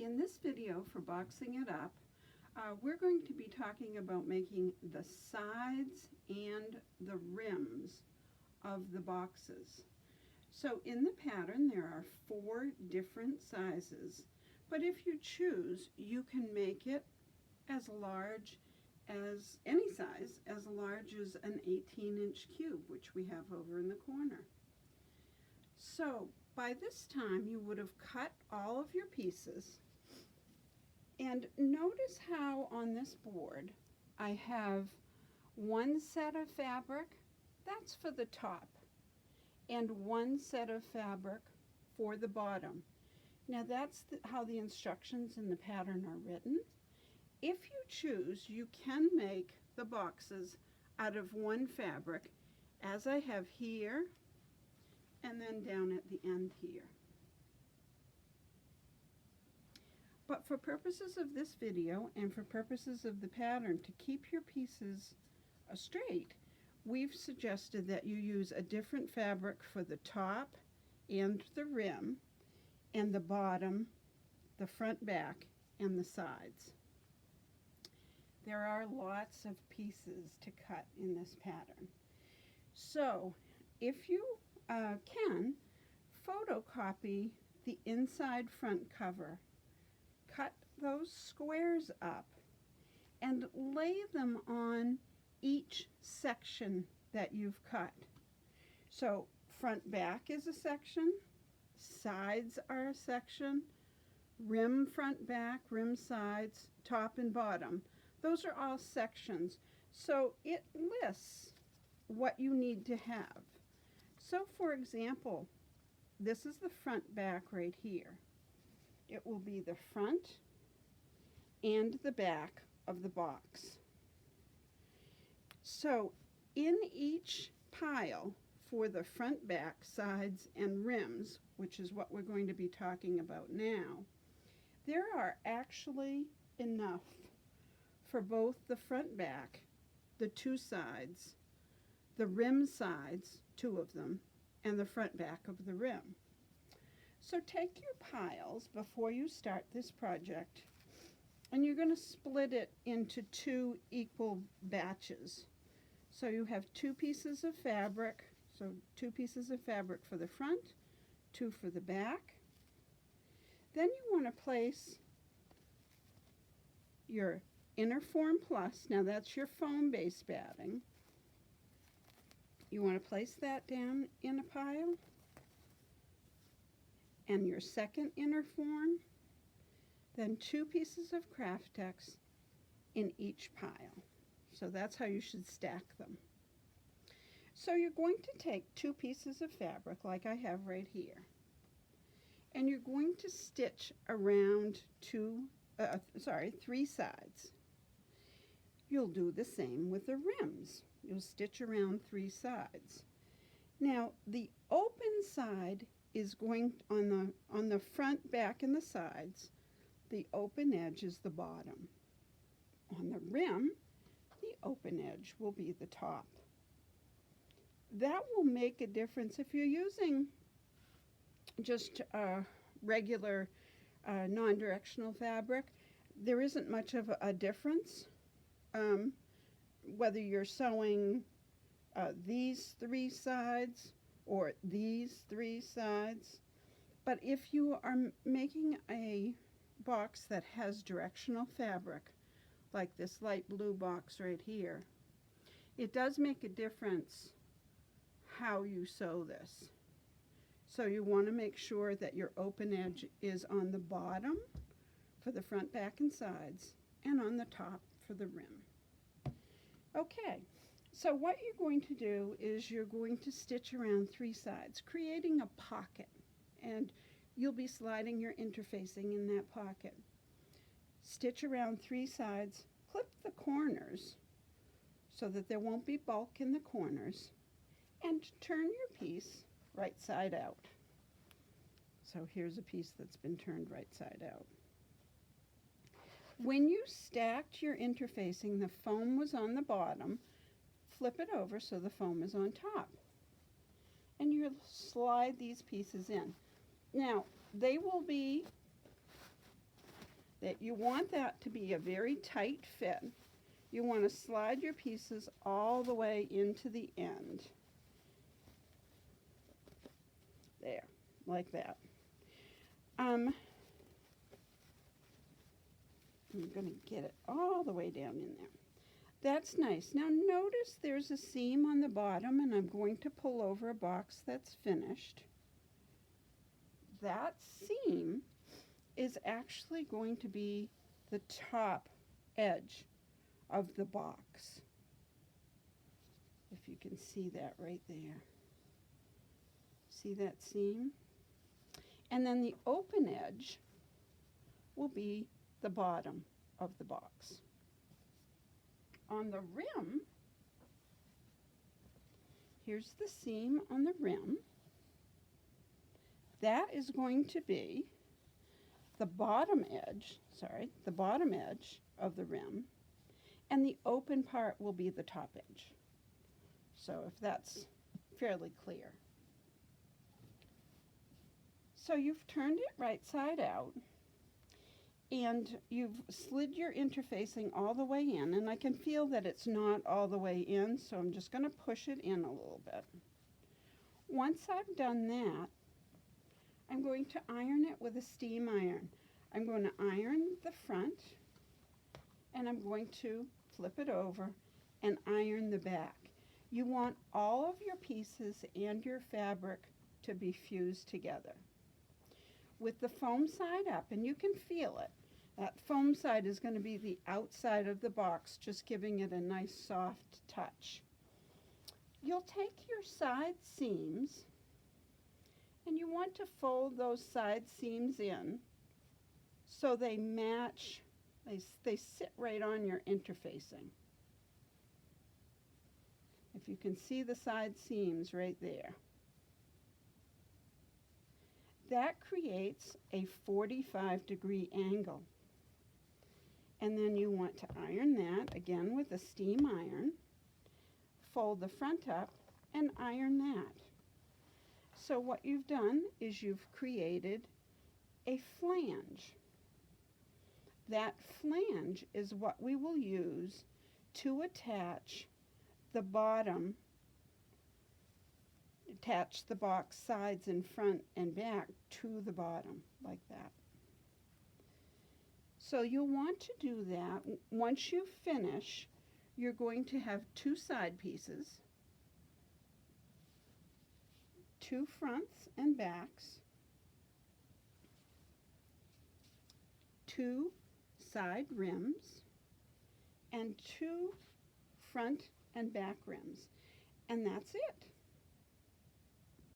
in this video for Boxing It Up, we're going to be talking about making the sides and the rims of the boxes. So in the pattern there are 4 different sizes, but if you choose, you can make it as large as any size, as large as an 18-inch cube, which we have over in the corner. So by this time you would have cut all of your pieces, and notice how on this board I have one set of fabric, that's for the top, and one set of fabric for the bottom. Now that's how the instructions in the pattern are written. If you choose, you can make the boxes out of one fabric, as I have here and then down at the end here. But for purposes of this video and for purposes of the pattern, to keep your pieces straight, we've suggested that you use a different fabric for the top and the rim, and the bottom, the front, back, and the sides. There are lots of pieces to cut in this pattern. So if you can, photocopy the inside front cover, cut those squares up, and lay them on each section that you've cut. So front back is a section, sides are a section, rim front back, rim sides, top and bottom. Those are all sections. So it lists what you need to have. So for example, this is the front back right here. It will be the front and the back of the box. So in each pile for the front, back, sides, and rims, which is what we're going to be talking about now, there are actually enough for both the front back, the 2 sides, the rim sides, 2 of them, and the front back of the rim. So take your piles before you start this project, and you're going to split it into 2 equal batches. So you have 2 pieces of fabric, so 2 pieces of fabric for the front, 2 for the back. Then you want to place your Inner Form Plus, now that's your foam base batting. You want to place that down in a pile, and your second Inner Form, then 2 pieces of Craftex in each pile. So that's how you should stack them. So you're going to take 2 pieces of fabric like I have right here, and you're going to stitch around 3 sides. You'll do the same with the rims. You'll stitch around 3 sides. Now the open side is going on the front, back, and the sides. The open edge is the bottom. On the rim, the open edge will be the top. That will make a difference if you're using just regular non-directional fabric. There isn't much of a difference whether you're sewing these 3 sides or these 3 sides. But if you are making a box that has directional fabric, like this light blue box right here, it does make a difference how you sew this. So you want to make sure that your open edge is on the bottom for the front, back, and sides, and on the top for the rim. Okay, so what you're going to do is you're going to stitch around 3 sides, creating a pocket, and you'll be sliding your interfacing in that pocket. Stitch around 3 sides, clip the corners so that there won't be bulk in the corners, and turn your piece right side out. So here's a piece that's been turned right side out. When you stacked your interfacing, the foam was on the bottom. Flip it over so the foam is on top. And you'll slide these pieces in. Now, they will be that you want that to be a very tight fit. You want to slide your pieces all the way into the end. There, like that. I'm going to get it all the way down in there. That's nice. Now notice there's a seam on the bottom, and I'm going to pull over a box that's finished. That seam is actually going to be the top edge of the box. If you can see that right there. See that seam? And then the open edge will be the bottom of the box. On the rim, here's the seam on the rim. That is going to be the bottom edge of the rim, and the open part will be the top edge. So if that's fairly clear. So you've turned it right side out, and you've slid your interfacing all the way in, and I can feel that it's not all the way in, so I'm just going to push it in a little bit. Once I've done that, I'm going to iron it with a steam iron. I'm going to iron the front, and I'm going to flip it over and iron the back. You want all of your pieces and your fabric to be fused together. With the foam side up, and you can feel it, that foam side is going to be the outside of the box, just giving it a nice soft touch. You'll take your side seams, and you want to fold those side seams in so they match, they sit right on your interfacing. If you can see the side seams right there. That creates a 45-degree angle. And then you want to iron that, again with a steam iron, fold the front up, and iron that. So what you've done is you've created a flange. That flange is what we will use to attach the bottom, attach the box sides in front and back to the bottom, like that. So you'll want to do that. Once you finish, you're going to have two side pieces, two fronts and backs, two side rims, and two front and back rims. And that's it.